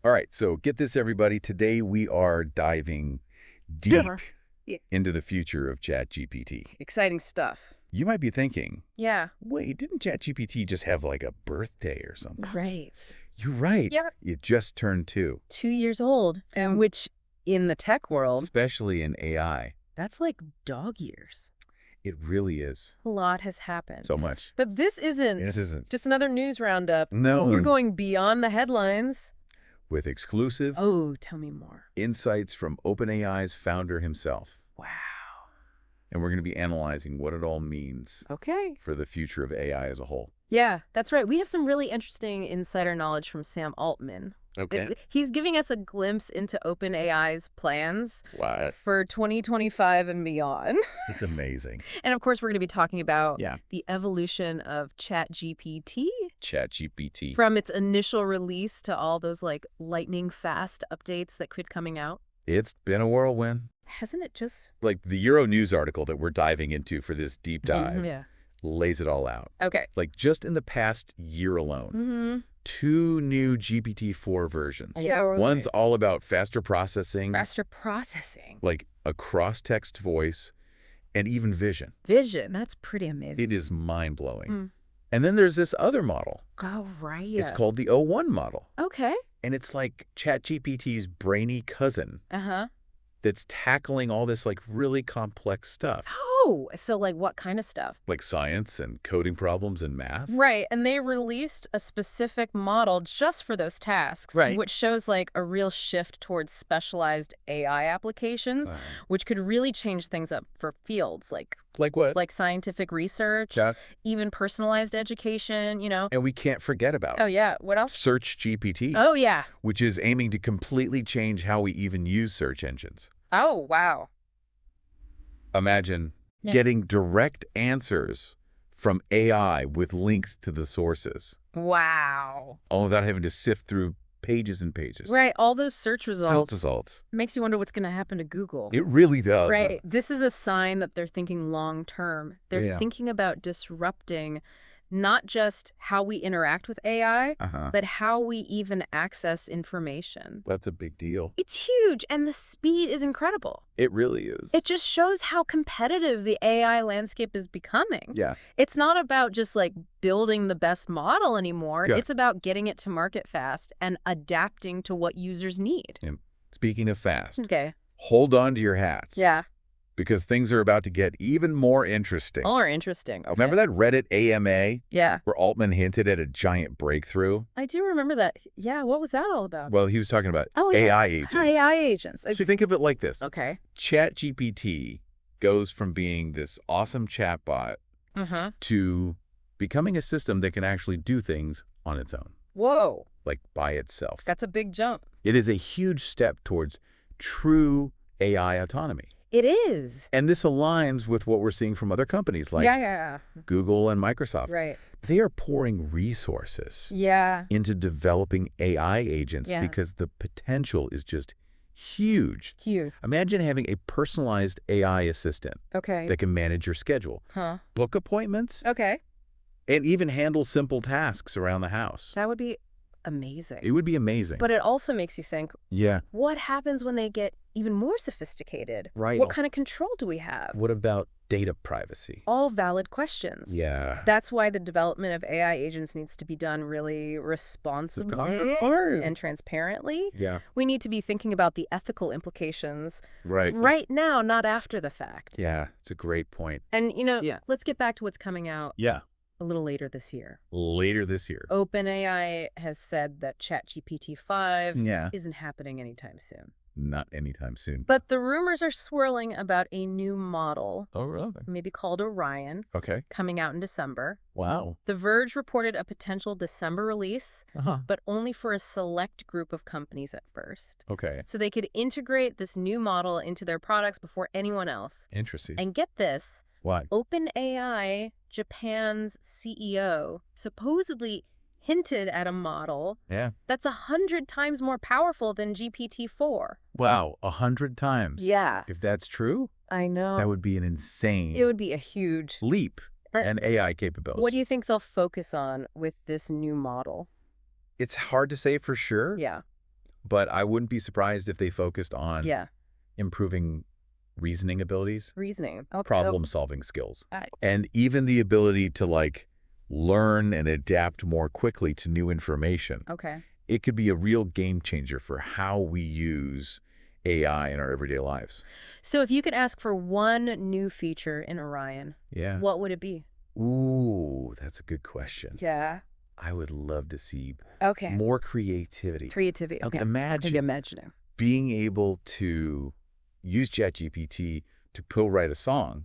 All right, so get this, everybody. Today we are diving deep Yeah. into the future of ChatGPT. Exciting stuff. You might be thinking, Yeah. wait, didn't ChatGPT just have like a birthday or something? Right. You're right. Yeah. It just turned 2, 2 years old. Which in the tech world, especially in AI. that's like dog years. It really is. A lot has happened. So much. But this isn't just another news roundup. No. We're going beyond the headlines. With exclusive Oh, tell me more. insights from OpenAI's founder himself. Wow. And we're going to be analyzing what it all means Okay. for the future of AI as a whole. Yeah, that's right. We have some really interesting insider knowledge from Sam Altman. He's giving us a glimpse into OpenAI's plans Wow. for 2025 and beyond. It's amazing. And of course, we're going to be talking about the evolution of ChatGPT ChatGPT. from its initial release to all those like lightning fast updates that quit coming out. It's been a whirlwind. Hasn't it just? Like the Euro News article that we're diving into for this deep dive Yeah. lays it all out. Okay. Like just in the past year alone, 2 new GPT-4 versions. Yeah. Right. One's all about faster processing, Faster processing. like a cross-text voice, and even vision. Vision. That's pretty amazing. It is mind-blowing. And then there's this other model. Oh, right. It's called the O1 model. Okay. And it's like ChatGPT's brainy cousin Uh-huh. that's tackling all this like really complex stuff, Oh, so like what kind of stuff? like science and coding problems and math. Right, and they released a specific model just for those tasks, Right. which shows like a real shift towards specialized AI applications, which could really change things up for fields Like what? like scientific research, Yeah. even personalized education, And we can't forget about Oh yeah, what else? Search GPT, Oh yeah. which is aiming to completely change how we even use search engines. Oh wow. Imagine getting direct answers from AI with links to the sources, Wow. all without having to sift through pages and pages. Right, all those search Health results results. makes you wonder what's going to happen to Google. It really does. Right. This is a sign that they're thinking long term. They're Yeah. thinking about disrupting not just how we interact with AI, but how we even access information. That's a big deal. It's huge, and the speed is incredible. It really is. It just shows how competitive the AI landscape is becoming. Yeah. It's not about just like building the best model anymore. Yeah. It's about getting it to market fast and adapting to what users need. And speaking of fast, Okay. hold on to your hats. Yeah. Because things are about to get even more interesting. All are interesting. Okay. Remember that Reddit AMA Yeah. where Altman hinted at a giant breakthrough? I do remember that. Yeah, what was that all about? Well, he was talking about Oh, yeah. AI agents. AI agents. So think of it like this. Okay. ChatGPT goes from being this awesome chatbot to becoming a system that can actually do things on its own, Whoa. like by itself. That's a big jump. It is a huge step towards true AI autonomy. It is. And this aligns with what we're seeing from other companies like Yeah. Google and Microsoft. Right. They are pouring resources Yeah. into developing AI agents Yeah. because the potential is just huge. Huge. Imagine having a personalized AI assistant Okay. that can manage your schedule, book appointments, Okay. and even handle simple tasks around the house. That would be amazing. It would be amazing. But it also makes you think, yeah. what happens when they get even more sophisticated? Right. What kind of control do we have? What about data privacy? All valid questions. Yeah. That's why the development of AI agents needs to be done really responsibly and transparently. Yeah. We need to be thinking about the ethical implications Right now, not after the fact. Yeah. It's a great point. And, let's get back to what's coming out Yeah. a little later this year. Later this year. OpenAI has said that ChatGPT 5 Yeah. isn't happening anytime soon. Not anytime soon. But the rumors are swirling about a new model, Oh, really? maybe called Orion, Okay. coming out in December. Wow. The Verge reported a potential December release, but only for a select group of companies at first. Okay. So they could integrate this new model into their products before anyone else. Interesting. And get this, Why? OpenAI, Japan's CEO, supposedly hinted at a model that's 100 times more powerful than GPT-4. Wow. 100 times. Yeah. If that's true, I know. that would be an insane It would be a huge leap in AI capabilities. What do you think they'll focus on with this new model? It's hard to say for sure. Yeah. But I wouldn't be surprised if they focused on Yeah. improving reasoning abilities, Reasoning. Okay. problem-solving skills, and even the ability to, like, learn and adapt more quickly to new information. Okay. It could be a real game changer for how we use AI in our everyday lives. So if you could ask for one new feature in Orion, what would it be? Ooh, that's a good question. Yeah. I would love to see Okay. more creativity. Creativity. Okay. Imagine being able to use ChatGPT to co-write a song.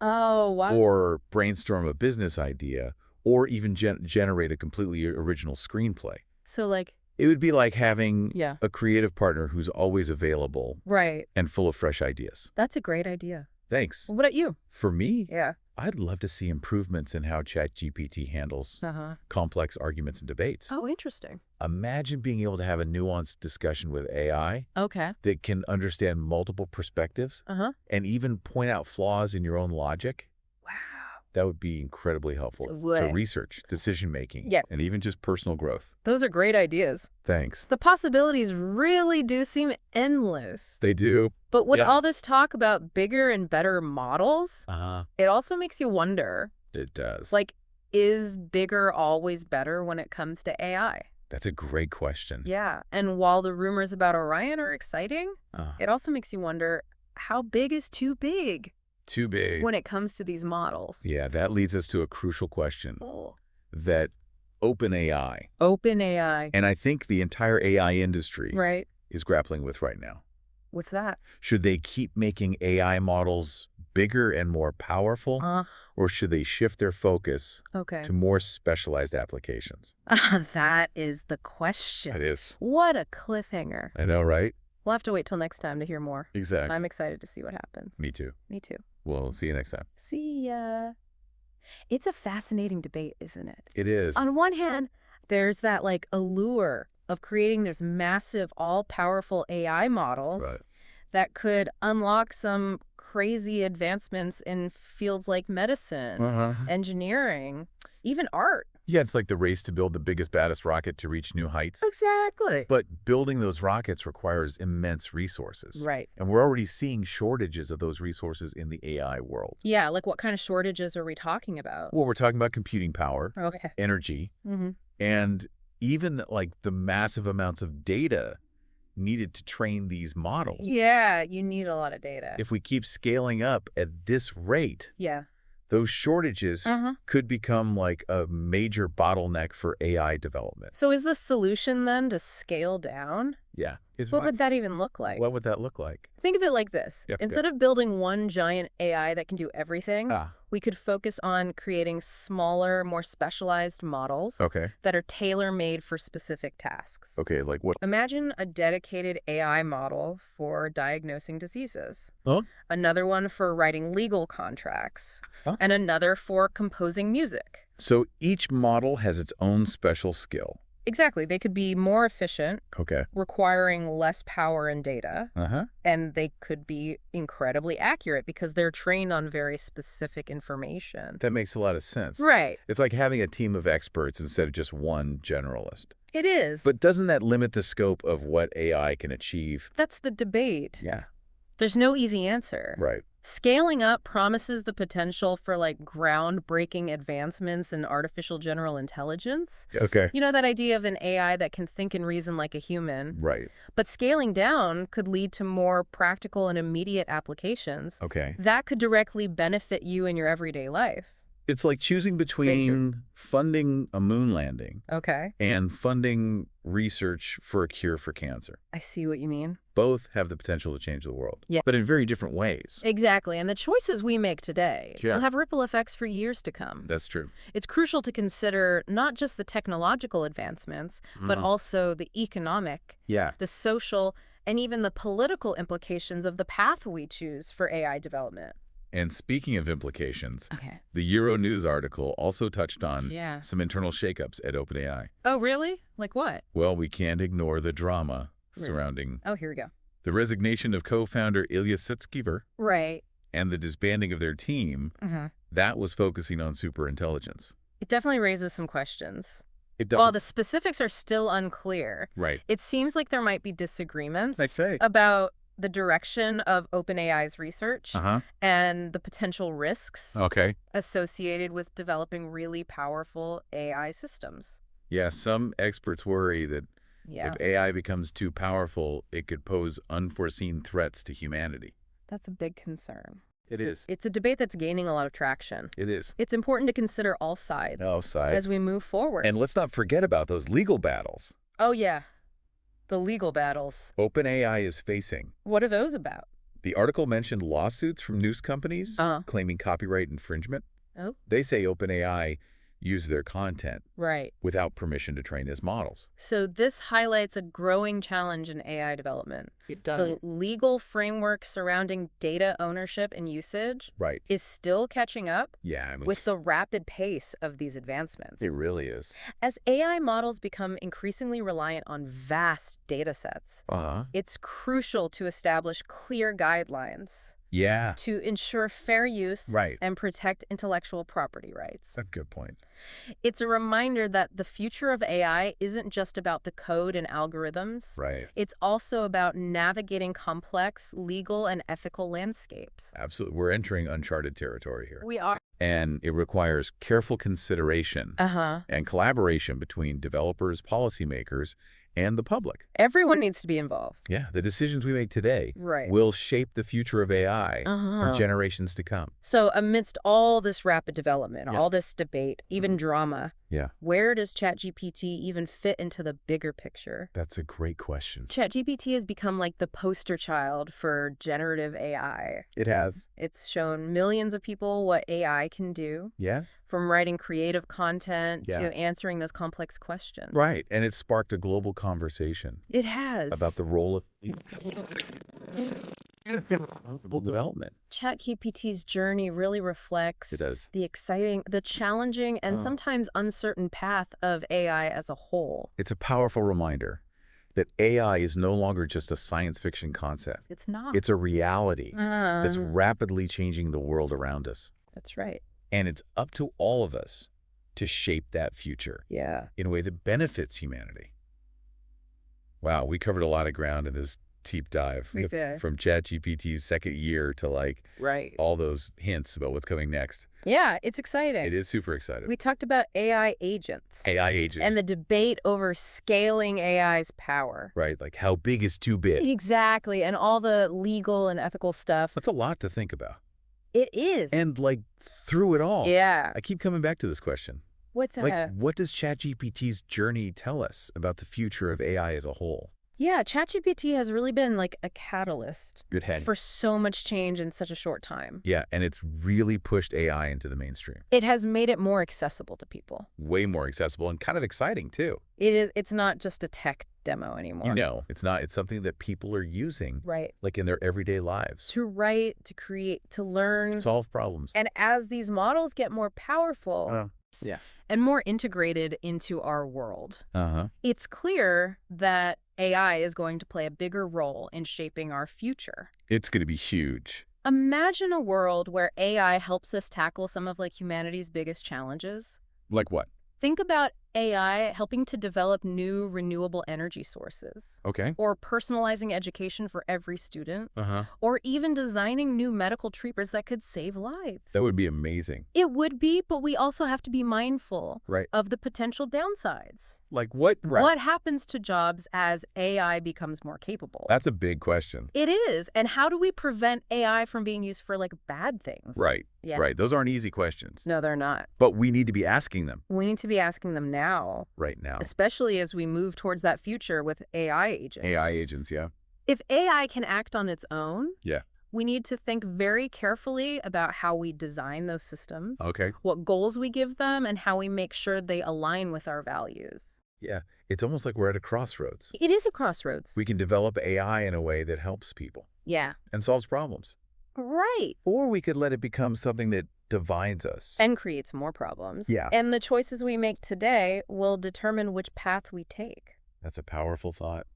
Oh, wow. Or brainstorm a business idea, or even generate a completely original screenplay. So, like... It would be like having Yeah. a creative partner who's always available. Right. And full of fresh ideas. That's a great idea. Thanks. What about you? For me? Yeah. I'd love to see improvements in how ChatGPT handles complex arguments and debates. Oh, interesting. Imagine being able to have a nuanced discussion with AI that can understand multiple perspectives and even point out flaws in your own logic. Wow. That would be incredibly helpful to research, decision-making, and even just personal growth. Those are great ideas. Thanks. The possibilities really do seem endless. They do. But with all this talk about bigger and better models, it also makes you wonder. It does. Like, is bigger always better when it comes to AI? That's a great question. Yeah. And while the rumors about Orion are exciting, it also makes you wonder, how big is too big? Too big. When it comes to these models. Yeah, that leads us to a crucial question. That OpenAI. And I think the entire AI industry is grappling with right now. What's that? Should they keep making AI models bigger and more powerful? Or should they shift their focus to more specialized applications? That is the question. It is. What a cliffhanger. I know, right? We'll have to wait till next time to hear more. Exactly. I'm excited to see what happens. Me too. Me too. We'll see you next time. See ya. It's a fascinating debate, isn't it? It is. On one hand, there's that, like, allure of creating this massive, all-powerful AI models that could unlock some crazy advancements in fields like medicine, engineering, even art. Yeah, it's like the race to build the biggest, baddest rocket to reach new heights. Exactly. But building those rockets requires immense resources. Right. And we're already seeing shortages of those resources in the AI world. Yeah, like what kind of shortages are we talking about? Well, we're talking about computing power, Okay. energy, and even like the massive amounts of data needed to train these models. Yeah, you need a lot of data. If we keep scaling up at this rate, yeah, those shortages could become like a major bottleneck for AI development. So is the solution then to scale down? Yeah. What would that even look like? What would that look like? Think of it like this. Instead of building one giant AI that can do everything, we could focus on creating smaller, more specialized models that are tailor-made for specific tasks. Okay, like what? Imagine a dedicated AI model for diagnosing diseases, Huh? another one for writing legal contracts, and another for composing music. So each model has its own special skill. Exactly. They could be more efficient, Okay. requiring less power and data, and they could be incredibly accurate because they're trained on very specific information. That makes a lot of sense. Right. It's like having a team of experts instead of just one generalist. It is. But doesn't that limit the scope of what AI can achieve? That's the debate. Yeah. There's no easy answer. Right. Scaling up promises the potential for, like, groundbreaking advancements in artificial general intelligence. Okay. You know, that idea of an AI that can think and reason like a human. Right. But scaling down could lead to more practical and immediate applications. Okay. That could directly benefit you in your everyday life. It's like choosing between funding a moon landing and funding research for a cure for cancer. I see what you mean. Both have the potential to change the world, Yeah. but in very different ways. Exactly. And the choices we make today Yeah. will have ripple effects for years to come. That's true. It's crucial to consider not just the technological advancements, but also the economic, the social, and even the political implications of the path we choose for AI development. And speaking of implications, the Euronews article also touched on some internal shakeups at OpenAI. Oh, really? Like what? Well, we can't ignore the drama surrounding here we go. the resignation of co-founder Ilya Sutskever Right. and the disbanding of their team that was focusing on superintelligence. It definitely raises some questions. It doesn't. While the specifics are still unclear, Right. it seems like there might be disagreements I'd say. about the direction of OpenAI's research Uh-huh. and the potential risks Okay. associated with developing really powerful AI systems. Yeah, some experts worry that Yeah, if AI becomes too powerful, it could pose unforeseen threats to humanity. that's a big concern. It is. It's a debate that's gaining a lot of traction. It is. It's important to consider all sides No side. as we move forward. And let's not forget about those legal battles Oh, yeah. The legal battles. OpenAI is facing. What are those about? The article mentioned lawsuits from news companies claiming copyright infringement. Oh. They say OpenAI used their content Right. without permission to train its models. So this highlights a growing challenge in AI development. It does. The legal framework surrounding data ownership and usage Right. is still catching up Yeah, I mean, with the rapid pace of these advancements. it really is. As AI models become increasingly reliant on vast data sets, Uh-huh. it's crucial to establish clear guidelines Yeah. to ensure fair use Right. and protect intellectual property rights. That's a good point. It's a reminder that the future of AI isn't just about the code and algorithms. Right. It's also about navigating complex legal and ethical landscapes. Absolutely. We're entering uncharted territory here. We are. And it requires careful consideration and collaboration between developers, policymakers, and the public. Everyone needs to be involved. Yeah, the decisions we make today Right. will shape the future of AI for generations to come. So amidst all this rapid development, Yes. all this debate, even drama, Yeah. where does ChatGPT even fit into the bigger picture? That's a great question. ChatGPT has become like the poster child for generative AI. It has. It's shown millions of people what AI can do, Yeah. from writing creative content Yeah. to answering those complex questions. Right. And it sparked a global conversation It has. about the role of development. ChatGPT's journey really reflects It does. the exciting, the challenging, and sometimes uncertain path of AI as a whole. It's a powerful reminder that AI is no longer just a science fiction concept. It's not. It's a reality that's Uh, rapidly changing the world around us. that's right. And it's up to all of us to shape that future Yeah. in a way that benefits humanity. Wow, we covered a lot of ground in this deep dive. We did. From ChatGPT's second year to like Right. all those hints about what's coming next. Yeah, it's exciting. It is super exciting. We talked about AI agents AI agents. and the debate over scaling AI's power. Right, like how big is too big? Exactly, and all the legal and ethical stuff. That's a lot to think about. It is. And like through it all, yeah. I keep coming back to this question. What's Like, that? what does ChatGPT's journey tell us about the future of AI as a whole? Yeah, ChatGPT has really been like a catalyst Good head. for so much change in such a short time. Yeah, and it's really pushed AI into the mainstream. It has made it more accessible to people. Way more accessible and kind of exciting, too. It's not just a tech demo anymore. You know, it's not. It's something that people are using, Right. like in their everyday lives. To write, to create, to learn. Solve problems. And as these models get more powerful Yeah. and more integrated into our world, Uh-huh. it's clear that AI is going to play a bigger role in shaping our future. It's going to be huge. Imagine a world where AI helps us tackle some of like humanity's biggest challenges. Like what? Think about AI helping to develop new renewable energy sources, Okay. or personalizing education for every student, Uh-huh. or even designing new medical treatments that could save lives. That would be amazing. It would be, but we also have to be mindful Right. of the potential downsides. Like what? Right. What happens to jobs as AI becomes more capable? That's a big question. It is. And how do we prevent AI from being used for like bad things? Right. Yeah. Right. Those aren't easy questions. No, they're not. But we need to be asking them We need to be asking them now, right now. especially as we move towards that future with AI agents. AI agents, yeah. If AI can act on its own, Yeah. we need to think very carefully about how we design those systems, Okay. what goals we give them, and how we make sure they align with our values. Yeah. It's almost like we're at a crossroads. It is a crossroads. We can develop AI in a way that helps people Yeah. and solves problems. Right. Or we could let it become something that divides us. And creates more problems. Yeah. And the choices we make today will determine which path we take. That's a powerful thought.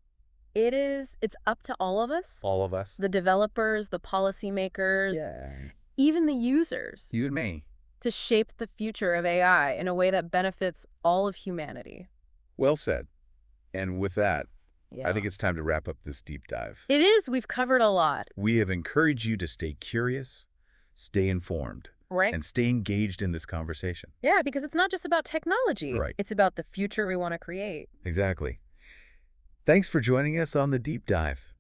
It's up to all of us, All of us. the developers, the policymakers, Yeah. even the users, You and me. to shape the future of AI in a way that benefits all of humanity. Well said. And with that, Yeah. I think it's time to wrap up this deep dive. It is. We've covered a lot. We have encouraged you to stay curious, stay informed, Right. and stay engaged in this conversation. Yeah, because it's not just about technology. Right. It's about the future we want to create. Exactly. Thanks for joining us on the deep dive.